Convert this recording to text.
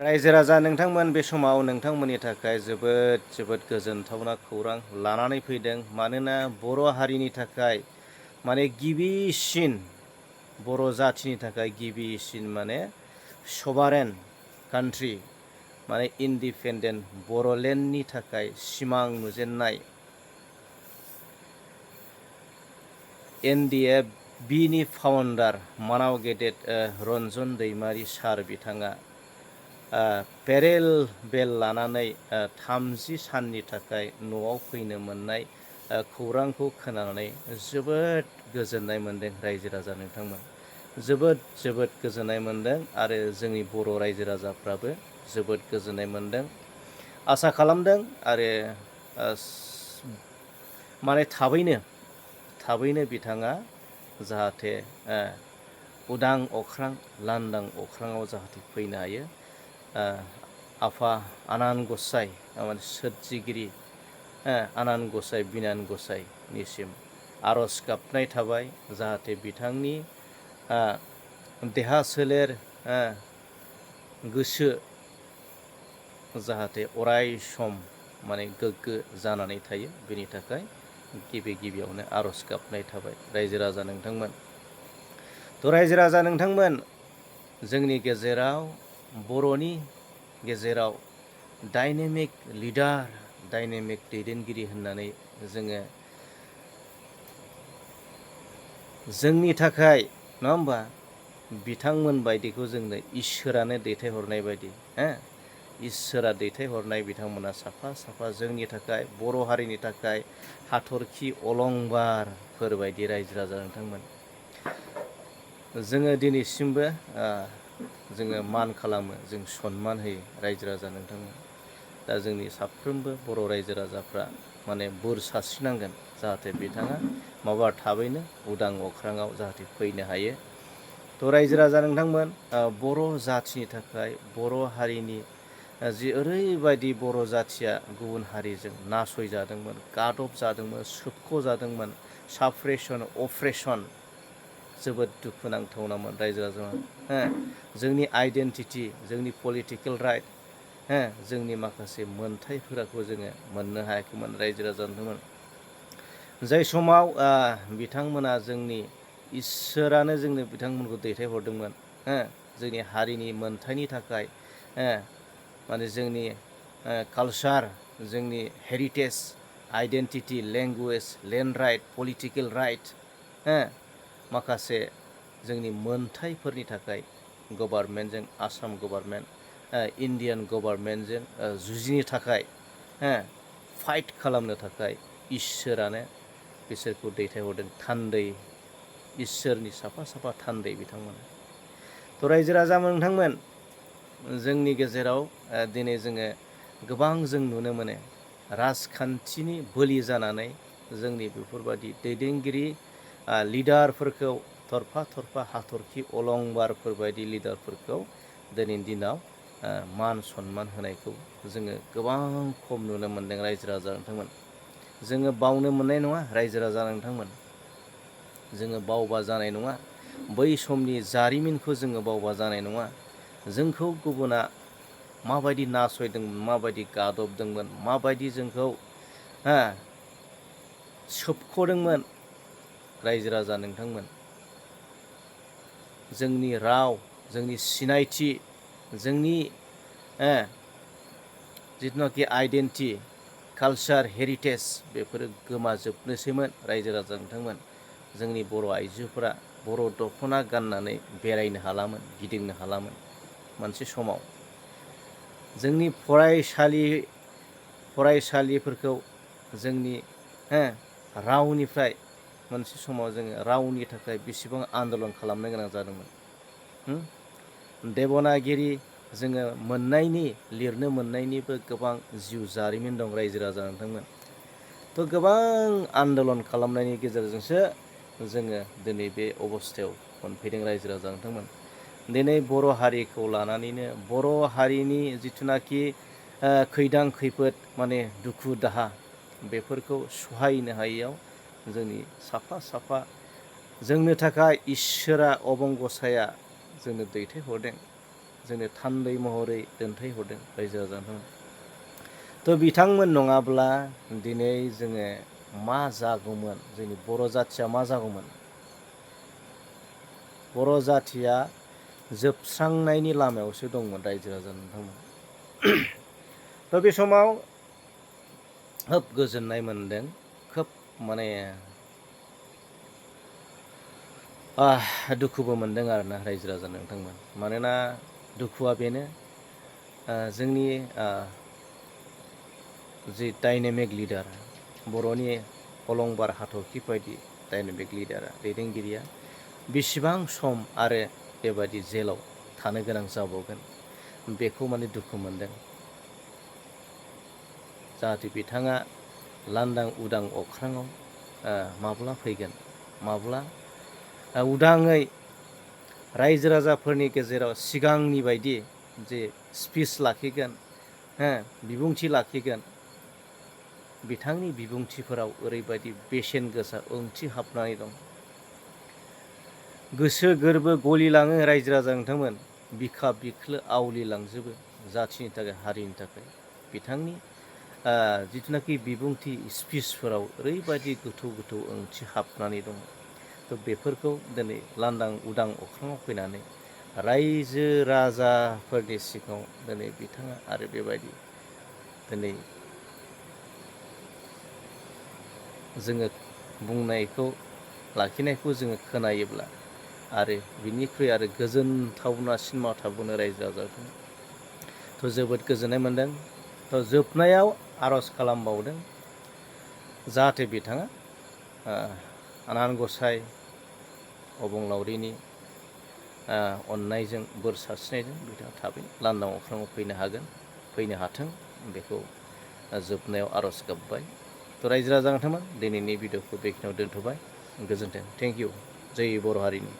रायजो राजा नोंथांमोन बे समाव नोंथांमोननि थाखाय जोबोद गोजोनथावना खौरां लानानै फैदों। मानोना बर' हारिनि थाखाय गिबिसिन बर' जाथिनि थाखाय गिबिसिन सभारेन कान्ट्रि इन्डिपेन्डेन्ट बर'लेण्डनि थाखाय सिमां नुजेननाय NDFBनि फाउन्डार मानाव गेदेर रन्जन दैमारि सार बिथाङा पेरेल बेल लानानै 30 साननि थाखाय न'आव फैनो मोननाय खौरांखौ खोनानानै जोबोद गोजोननाय मोन्दों रायजो राजा नोंथांमोन। जोबोद गोजोननाय मोन्दों आरो जोंनि बर' रायजो राजाफ्राबो जोबोद गोजोननाय मोन्दों। आसा खालामदों आरो थाबैनो बिथाङा जाहाथे उदां अख्रां लांदां अख्राङाव जाहाथे फैनो हायो। आफा आनान गसाइ सोरजिगिरि आनान गसाइ बिनान गसाइनिसिम आर'ज गाबनाय थाबाय जाहाथे बिथांनि देहा सोलेर गोसो जाहाथे अराय सम गोग्गो जानानै थायो। बेनि थाखाय गिबियावनो आर'ज गाबनाय थाबाय रायजो राजा नोंथांमोन। रायजो राजा नोंथांमोन, जोंनि गेजेराव बर'नि गेजेराव डाइनेमिक लिडार, डाइनेमिक दैदेनगिरि होननानै जोंनि थाखाय नङा होमबा बिथांमोन बायदिखौ जोंनो इसोरानो दैथायहरनाय बायदि इसोरा दैथायहरनाय बिथांमोना साफा जोंनि थाखाय बर' हारिनि थाखाय हाथरखि अलंबारफोर बायदि रायजो राजा नोंथांमोन। जोङो दिनैसिमबो जोङो मान खालामो, जों सनमान होयो रायजो राजा नोंथांमोन। दा जोंनि साफ्रोमबो बर' रायजो राजाफ्रा बोर सारस्रिनांगोन जाहाथे बिथाङा थाबैनो उदां अख्राङाव जाहाथे फैनो हायो। रायजो राजा नोंथांमोन, बर' जाथिनि थाखाय बर' हारिनि जि ओरैबायदि बर' जाथिया गुबुन हारिजों नासयजादोंमोन, गादब जादोंमोन, सोबख'जादोंमोन, साप्रेसन अप्रेसन जोबोद दुखुनांथावनामोन रायजो राजा। जोंनि आइडेन्टिटि, जोंनि पलिटिकेल राइट, जोंनि माखासे मोनथायफोरखौ जोङो मोननो हायाखैमोन रायजो राजा नोंथांमोन। जाय समाव बिथांमोना जोंनि इसोरानो जोंनो बिथांमोनखौ दैथायहरदोंमोन जोंनि हारिनि मोनथायनि थाखाय जोंनि कालचार, जोंनि heritage, identity, language, land right, political right, माखासे जोंनि मोनथायफोरनि थाखाय गभार्नमेन्टजों, आसाम गभार्नमेन्ट, इन्डियान गभार्नमेन्टजों जुजिनो थाखाय फाइट खालामनो थाखाय इसोरानो बिसोरखौ दैथायहरदों। थान्दै इसोरनि साफा थान्दै बिथांमोना। रायजो राजा नोंथांमोन, जोंनि गेजेराव दिनै जोङो गोबां जों नुनो मोनो राजखान्थिनि बोलि जानानै जोंनि बेफोरबादि दैदेनगिरि लिडारफोरखौ थरफा हाथरखि अलंबारफोर बायदि लिडारफोरखौ दिनैनि दिनाव मान सनमान होनायखौ जोङो गोबां खम नुनो मोनदों रायजो राजा नोंथांमोन। जोङो बावनो मोननाय नङा रायजो राजा नोंथांमोन, जोङो बावबा जानाय नङा। बै समनि जारिमिनखौ जोङो बावबा जानाय नङा। जोंखौ गुबुना माबायदि नासयदोंमोन, माबायदि गादबदोंमोन, माबायदि जोंखौ सोबख'दोंमोन रायजो राजा नोंथांमोन। जोंनि राव, जोंनि सिनायथि, जोंनि जिथुनाखि आइडेन्टिटि, कालचार, हेरिटेज बेफोरो गोमाजोबनोसैमोन रायजो राजा नोंथांमोन। जोंनि बर' आइजोफोरा बर' दख'ना गाननानै बेरायनो हालामोन, गिदिंनो हालामोन। मोनसे समाव जोंनि फरायसालिफोरखौ जोंनि रावनिफ्राय मोनसे समाव जोङो रावनि थाखाय बेसेबां आन्दलन खालामनो गोनां जादोंमोन। देबनागिरि जोङो लिरनो मोननायनिबो गोबां जिउ जारिमिन दं रायजो राजा नोंथांमोन। गोबां आन्दलन खालामनायनि गेजेरजोंसो जोङो दिनै बे अबस्थायाव मोनफैदों रायजो राजा नोंथांमोन। दिनै बर' हारिखौ लानानैनो बर' हारिनि जिथुनाखि खैदां खैफोद दुखु दाहा बेफोरखौ सहायनो हायैयाव जोंनि साफा जोंनो थाखाय इसोरा अबंगसाया जोंनो दैथायहरदों जोंनो थान्दै महरै दोनथायहरदों रायजो राजा नोंथांमोन। थ' बिथांमोन नङाब्ला दिनै जोङो मा जागौमोन, जोंनि बर' जाथिया मा जागौमोन? बर' जाथिया जोबस्रांनायनि लामायावसो दंमोन रायजो राजा नोंथांमोन। थ' बे समाव खोब गोजोननाय मोनदों, खोब माने दुखुबो मोनदों आरोना रायजो राजा नोंथांमोन। मानोना दुखुआ बेनो, जोंनि जि डाइनेमिक लिडार, बर'नि अलंबार हाथरखि बायदि डाइनेमिक लिडारा, दैदेनगिरिया बेसेबां सम आरो बेबायदि जेलाव थानो गोनां जाबावगोन, बेखौ माने दुखु मोनदों। जाहाथे बिथाङा लांदां उदां अख्राङाव माब्ला फैगोन, माब्ला उदाङै रायजो राजाफोरनि गेजेराव सिगांनि बायदि जे स्पिच लाखिगोन, बिबुंथि लाखिगोन, बिथांनि बिबुंथिफोराव ओरैबायदि बेसेन गोसा ओंथि हाबनानै दं। गोसो गोरबो गलिलाङो रायजो राजा नोंथांमोन, बिखा बिख्लो आवलिलांजोबो जाथिनि थाखाय, हारिनि थाखाय। बिथांनि जिथुनाखि बिबुंथि स्पिचफोराव ओरैबायदि गोथौ गोथौ ओंथि हाबनानै दं। थ' बेफोरखौ दिनै लांदां उदां अख्राङाव फैनानै रायजो राजाफोरनि सिगाङाव दिनै बिथाङा आरो बेबायदि दिनै जोङो बुंनायखौ लाखिनायखौ जोङो खोनायोब्ला आरो बिनिख्रुइ आरो गोजोनथावनासिन मा थाबावनो रायजो राजाखौ। थ' जोबोद गोजोननाय मोनदों। थ' जोबनायाव आर'ज खालामबावदों जाहाथे बिथाङा आनान गसाइ अबंलावरिनि अननायजों, बोर सारस्रिनायजों बिथाङा थाबैनो लांदां अख्राङाव फैनो हाथों, बेखौ जोबनायाव आर'ज गाबबाय। थ' रायजो राजा नोंथांमोन, दिनैनि भिडिअखौ बेखिनियाव दोनथ'बाय। गोजोन्थों। Thank you. जय बर' हारिनि।